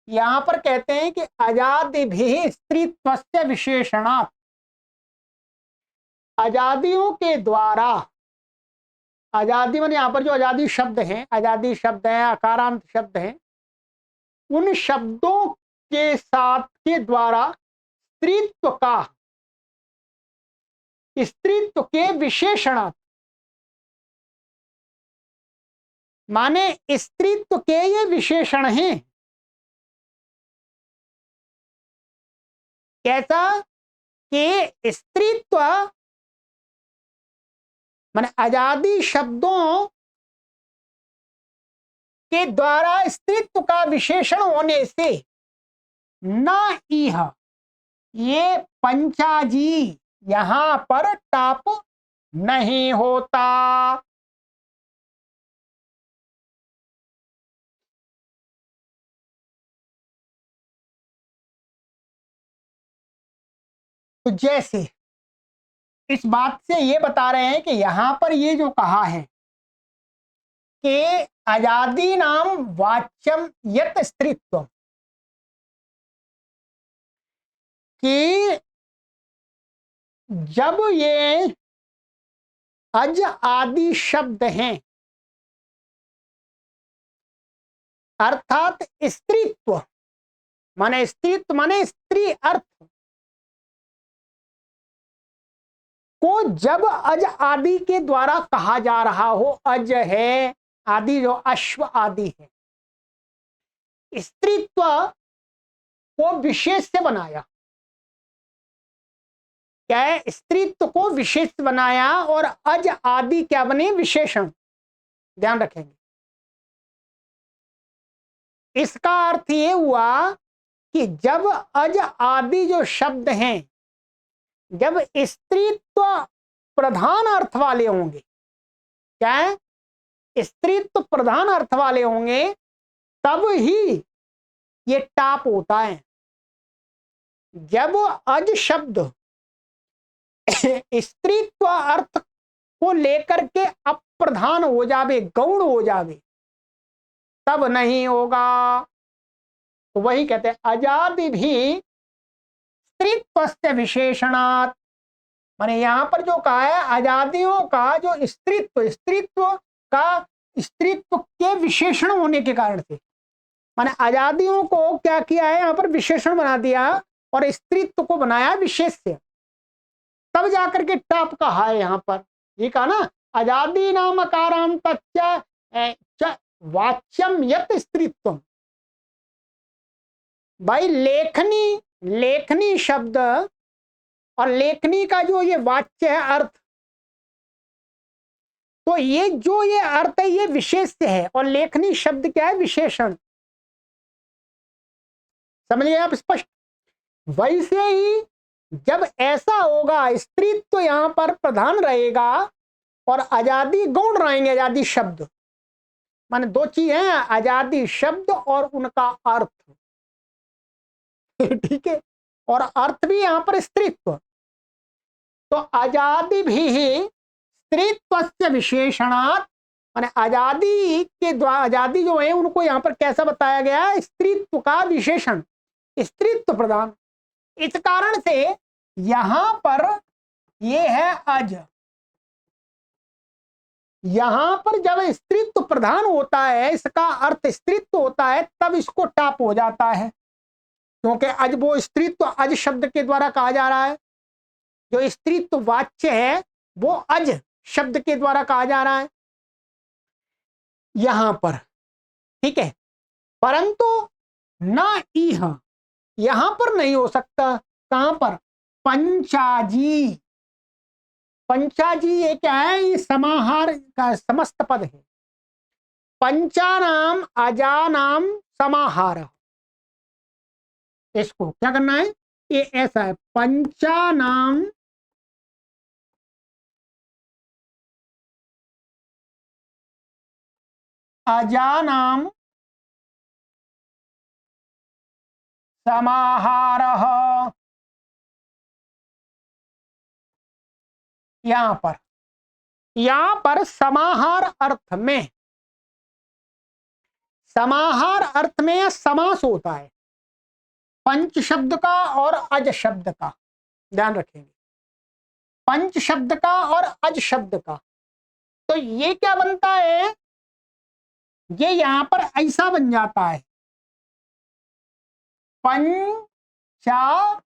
यहां पर कहते हैं कि अजादि भी स्त्रीत्वस्य विशेषणात्, आजादियों के द्वारा, आजादी माने यहां पर जो आजादी शब्द हैं, आजादी शब्द हैं, अकारांत शब्द हैं, उन शब्दों के साथ के द्वारा स्त्रीत्व का, स्त्रीत्व के विशेषणात्, माने स्त्रीत्व के ये विशेषण हैं। कैसा कि स्त्रीत्व माने आजादी शब्दों के द्वारा स्त्रीत्व का विशेषण होने से न इह, ये पंचाजी यहां पर टाप नहीं होता। तो जैसे इस बात से ये बता रहे हैं कि यहां पर ये जो कहा है कि आजादी नाम वाच्यम यत स्त्रीत्व, कि जब ये अज आदि शब्द हैं, अर्थात स्त्रीत्व माने, स्त्रीत्व माने स्त्री अर्थ को जब अज आदि के द्वारा कहा जा रहा हो, अज है आदि जो अश्व आदि है, स्त्रीत्व को विशेष से बनाया, क्या है, स्त्रीत्व को विशेष बनाया, और अज आदि क्या बने, विशेषण। ध्यान रखेंगे, इसका अर्थ ये हुआ कि जब अज आदि जो शब्द हैं, जब स्त्रीत्व प्रधान अर्थ वाले होंगे, क्या है, स्त्रीत्व प्रधान अर्थ वाले होंगे, तब ही ये टाप होता है। जब अज शब्द स्त्रीत्व अर्थ को लेकर के अप्रधान हो जावे, गौण हो जावे, तब नहीं होगा। तो वही कहते हैं अजादि भी स्त्रीत्वस्य विशेषणात्, माने यहां पर जो कहा है आजादियों का जो स्त्रीत्व, स्त्रीत्व के विशेषण होने के कारण से, माने आजादियों को क्या किया है यहाँ पर विशेषण बना दिया और स्त्रीत्व को बनाया विशेष्य, तब जाकर के टॉप कहा है यहाँ पर। ये कहा ना आजादी नाम अकाराम तच्च वाच्यम यत स्त्रीत्वम। भाई लेखनी शब्द और लेखनी का जो ये वाच्य है अर्थ, तो ये जो ये अर्थ है ये विशेष्य है और लेखनी शब्द क्या है विशेषण। समझिए आप स्पष्ट। वैसे ही जब ऐसा होगा स्त्रीत्व तो यहां पर प्रधान रहेगा और आजादी गौण रहेंगे, आजादी शब्द माने दो चीज है, आजादी शब्द और उनका अर्थ ठीक है, और अर्थ भी यहां पर स्त्रीत्व, तो आजादी भी स्त्रीत्व से विशेषणात्, माने आजादी के द्वारा, आजादी जो है उनको यहां पर कैसा बताया गया, स्त्रीत्व का विशेषण, स्त्रीत्व प्रदान। इस कारण से यहां पर ये है अज, यहां पर जब स्त्रीत्व प्रधान होता है, इसका अर्थ स्त्रीत्व होता है, तब इसको टाप हो जाता है, क्योंकि अज वो स्त्रीत्व अज शब्द के द्वारा कहा जा रहा है, जो स्त्रीत्व वाच्य है वो अज शब्द के द्वारा कहा जा रहा है यहां पर, ठीक है। परंतु ना इह यहां पर नहीं हो सकता, कहां पर, पंचाजी, पंचाजी ये क्या है, ये समाहार का समस्त पद है, पंचानाम अजानाम समाहार, इसको क्या करना है, ये ऐसा है, पंचानाम अजानाम समाहारः, यहां पर समाहार अर्थ में, समाहार अर्थ में समास होता है पंच शब्द का और अज शब्द का, ध्यान रखेंगे, पंच शब्द का और अज शब्द का। तो ये क्या बनता है, ये यहां पर ऐसा बन जाता है पंचाज,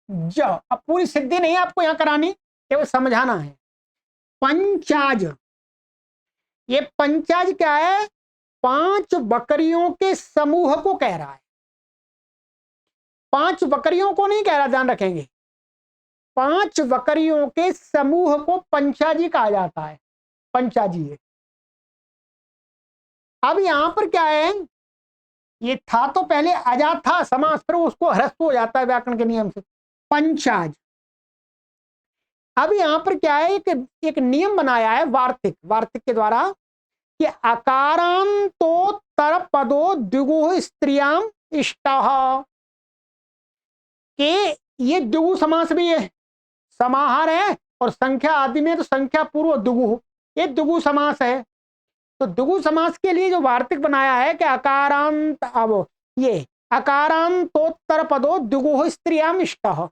अब पूरी सिद्धि नहीं आपको यहां करानी, केवल समझाना है, पंचाज, ये पंचाज क्या है, 5 बकरियों के समूह को कह रहा है, 5 बकरियों को नहीं कह रहा, ध्यान रखेंगे, 5 बकरियों के समूह को पंचाजी कहा जाता है, पंचाजी है। अब यहां पर क्या है, ये था तो पहले अजा था समास, फिर उसको ह्रस्व हो जाता है व्याकरण के नियम से, पंचाज। अब यहां पर क्या है, एक नियम बनाया है वार्तिक, वार्तिक के द्वारा कि अकारांतोत्तर पदो द्विगु स्त्रियाम इष्टः, के ये द्विगु समास भी है, समाहार है और संख्या आदि में तो संख्या पूर्व द्विगु, ये द्विगु समास है। तो द्विगु समास के लिए जो वार्तिक बनाया है कि अकारांत, अब ये अकारांतोत्तर पदो द्विगु स्त्रियाम इष्टः,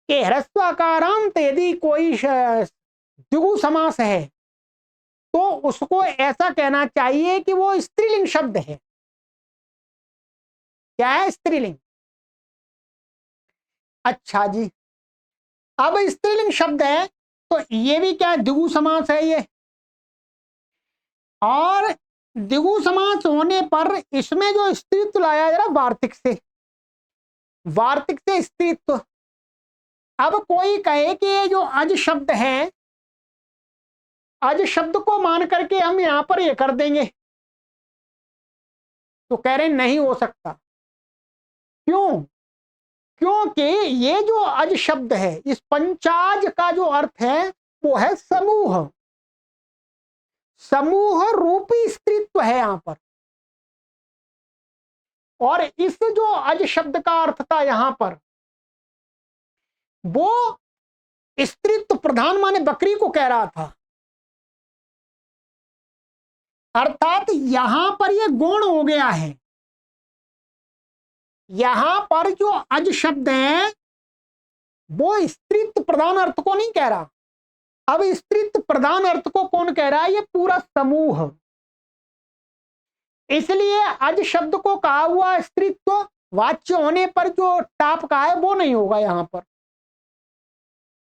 के ह्रस्व अकारांत यदि कोई द्विगु समास है तो उसको ऐसा कहना चाहिए कि वो स्त्रीलिंग शब्द है। क्या है, स्त्रीलिंग। अच्छा जी, अब स्त्रीलिंग शब्द है तो ये भी क्या द्विगु समास है ये, और द्विगु समास होने पर इसमें जो स्त्रीत्व लाया जा रहा वार्तिक से, वार्तिक से स्त्रीत्व। अब कोई कहे कि ये जो अज शब्द है, अज शब्द को मान करके हम यहां पर ये कर देंगे, तो कह रहे नहीं हो सकता। क्यों, क्योंकि ये जो अज शब्द है, इस पंचाज का जो अर्थ है वो है समूह, समूह रूपी स्त्रीत्व है यहां पर, और इस जो अज शब्द का अर्थ था यहां पर वो स्त्रीत्व प्रधान माने बकरी को कह रहा था, अर्थात यहां पर ये गौण हो गया है, यहां पर जो अज शब्द है वो स्त्रीत्व प्रधान अर्थ को नहीं कह रहा। अब स्त्रीत्व प्रधान अर्थ को कौन कह रहा है? ये पूरा समूह। इसलिए अज शब्द को कहा हुआ स्त्रीत्व वाच्य होने पर जो टाप का है वो नहीं होगा यहां पर।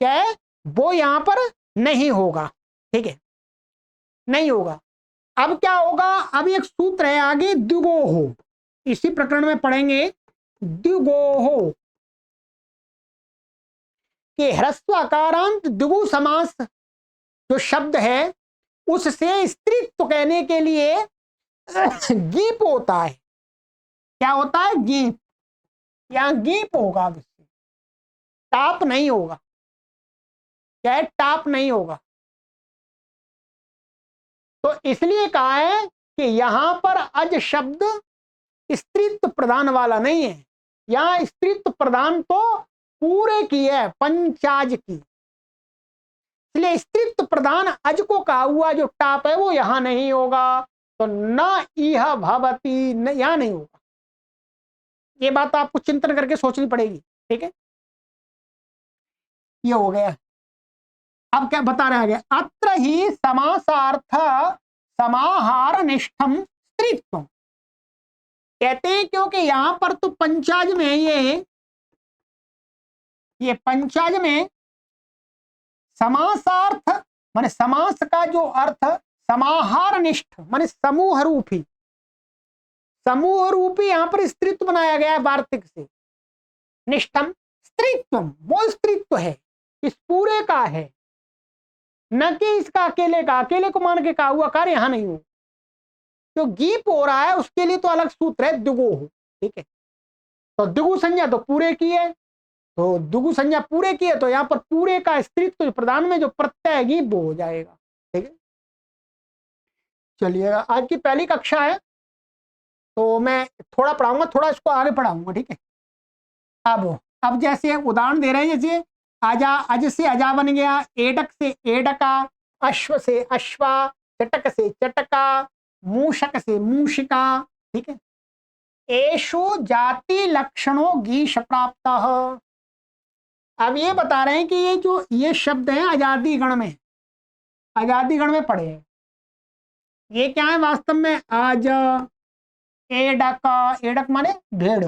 क्या है? वो यहां पर नहीं होगा। ठीक है, नहीं होगा। अब क्या होगा? अब एक सूत्र है आगे, द्विगोहो, इसी प्रकरण में पढ़ेंगे। द्विगोहो के ह्रस्व अकारांत द्विगु समास जो शब्द है उससे स्त्रीत्व कहने के लिए गीप होता है। क्या होता है? गीप। यहां गीप होगा, टाप नहीं होगा। क्या है? टाप नहीं होगा। तो इसलिए कहा है कि यहां पर अज शब्द स्त्रीत्व प्रधान वाला नहीं है। यहां स्त्रीत्व प्रधान तो पूरे की है, पंचाज की। इसलिए स्त्रीत्व प्रधान अज को कहा हुआ जो टाप है वो यहां नहीं होगा। तो न इह भवती, यहां नहीं होगा। ये बात आपको चिंतन करके सोचनी पड़ेगी। ठीक है, ये हो गया। अब क्या बता रहे आगे? अत्र ही समासार्थ समाहार निष्ठम स्त्रीत्व। कहते हैं क्योंकि यहां पर तो पंचाज में ये पंचाज में समासार्थ माने समास का जो अर्थ समाहार निष्ठ माने समूह रूपी, समूह रूपी यहां पर स्त्रीत्व बनाया गया है वार्तिक से। निष्ठम स्त्रीत्व, वो स्त्रीत्व है, इस पूरे का है, न कि इसका अकेले का। अकेले को मान के कहा हुआ कार्य यहां नहीं हो। जो गीप हो रहा है उसके लिए तो अलग सूत्र है, द्विगु हो। ठीक है, तो द्विगु संज्ञा तो पूरे की है, तो द्विगु संज्ञा पूरे की है, तो यहां पर पूरे का स्त्रीत्व प्रधान में जो प्रत्यय है गीप वो हो जाएगा। ठीक है, चलिएगा। आज की पहली कक्षा है तो मैं थोड़ा पढ़ाऊंगा, थोड़ा इसको आगे पढ़ाऊंगा। ठीक है, अब जैसे उदाहरण दे रहे हैं, जैसे आजा, अज से अजा बन गया, एडक से एडका, अश्व से अश्वा, चटक से चटका, मूषक से मूषिका। ठीक है, एषु जाति लक्षणों गीश प्राप्त। अब ये बता रहे हैं कि ये शब्द है आजादी गण में, आजादी गण में पढ़े हैं। ये क्या है वास्तव में? आज एडक, एडक माने भेड़,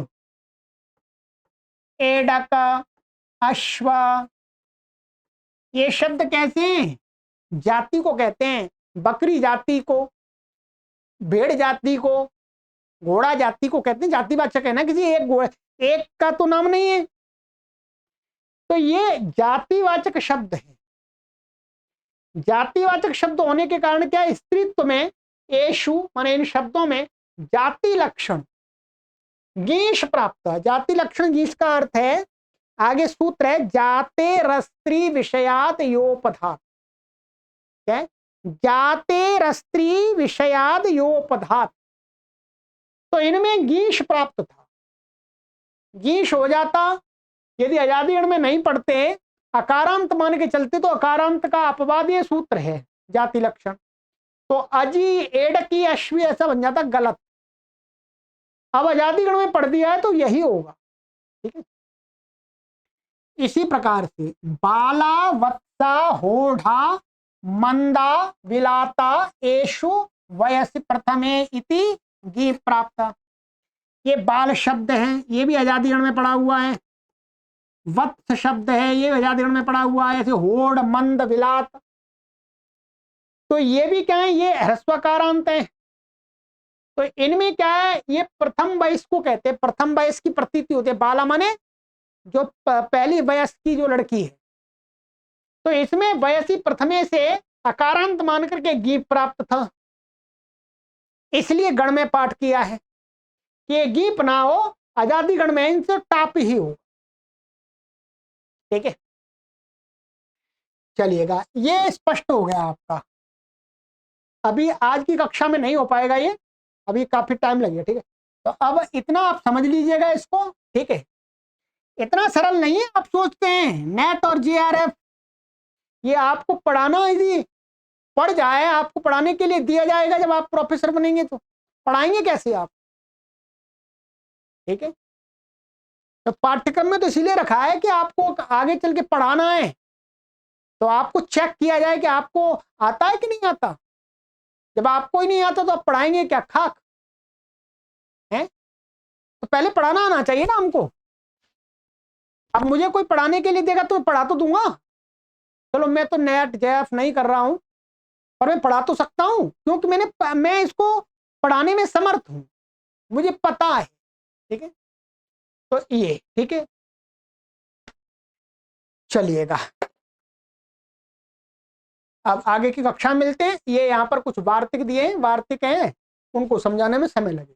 एडक, अश्व, ये शब्द कैसे हैं? जाति को कहते हैं, बकरी जाति को, भेड़ जाति को, घोड़ा जाति को कहते हैं। जातिवाचक है ना, किसी एक का तो नाम नहीं है, तो ये जातिवाचक शब्द है। जातिवाचक शब्द होने के कारण क्या, स्त्रीत्व में एषु माने इन शब्दों में जाति लक्षण गीश प्राप्त है। जाति लक्षण गीश का अर्थ है, आगे सूत्र है, जाते रस्त्री विषयात योपधात। क्या? जाते रस्त्री विषयाद योपधात। तो इनमें गीश प्राप्त था, गीश हो जाता। यदि आजादी गण में नहीं पढ़ते, अकारांत मान के चलते, तो अकारांत का अपवाद ये सूत्र है जाति लक्षण। तो अजी एडकी अश्वी ऐसा बन जाता, गलत। अब आजादी गण में पढ़ दिया है तो यही होगा। ठीक है, इसी प्रकार से बाला वत्सा होढ़ा मंदा विलाता एषु वयसि प्रथमे इति गी प्राप्त। ये बाल शब्द है, ये भी आजादी गण में पढ़ा हुआ है। वत्स शब्द है, ये आजादी गण में पढ़ा हुआ है। ऐसे होड़, मंद, विलात, तो ये भी क्या है? ये ह्रस्वकारांत है। तो इनमें क्या है? ये प्रथम वयस को कहते हैं, प्रथम वयस की प्रतीति होती है। बाला माने जो पहली वयस की जो लड़की है। तो इसमें वयसी प्रथमे से अकारांत मान करके गीप प्राप्त था, इसलिए गण में पाठ किया है कि ये गीप ना हो, आजादी गण में इनसे टाप ही हो। ठीक है, चलिएगा, ये स्पष्ट हो गया आपका। अभी आज की कक्षा में नहीं हो पाएगा ये, अभी काफी टाइम लगेगा। ठीक है, तो अब इतना आप समझ लीजिएगा इसको। ठीक है, इतना सरल नहीं है आप सोचते हैं। नेट और जेआरएफ ये आपको पढ़ाना, यदि पढ़ जाए, आपको पढ़ाने के लिए दिया जाएगा, जब आप प्रोफेसर बनेंगे तो पढ़ाएंगे कैसे आप? ठीक है, तो पाठ्यक्रम में तो इसीलिए रखा है कि आपको आगे चल के पढ़ाना है, तो आपको चेक किया जाए कि आपको आता है कि नहीं आता। जब आपको ही नहीं आता तो आप पढ़ाएंगे क्या, खाक है। तो पहले पढ़ाना आना चाहिए ना हमको। अब मुझे कोई पढ़ाने के लिए देगा तो मैं पढ़ा तो दूंगा। चलो मैं तो नेट जेएफ नहीं कर रहा हूं, पर मैं पढ़ा तो सकता हूं, क्योंकि मैं इसको पढ़ाने में समर्थ हूं, मुझे पता है। ठीक है, तो ये ठीक है, चलिएगा अब आगे की कक्षा में मिलते हैं। ये यहाँ पर कुछ वार्तिक दिए हैं, वार्तिक हैं, उनको समझाने में समय लगे।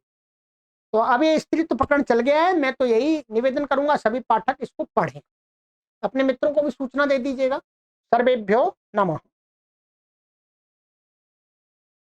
तो अब ये स्त्रीत्व प्रकरण चल गया है, मैं तो यही निवेदन करूंगा सभी पाठक इसको पढ़ें, अपने मित्रों को भी सूचना दे दीजिएगा। सर्वेभ्यो नमः।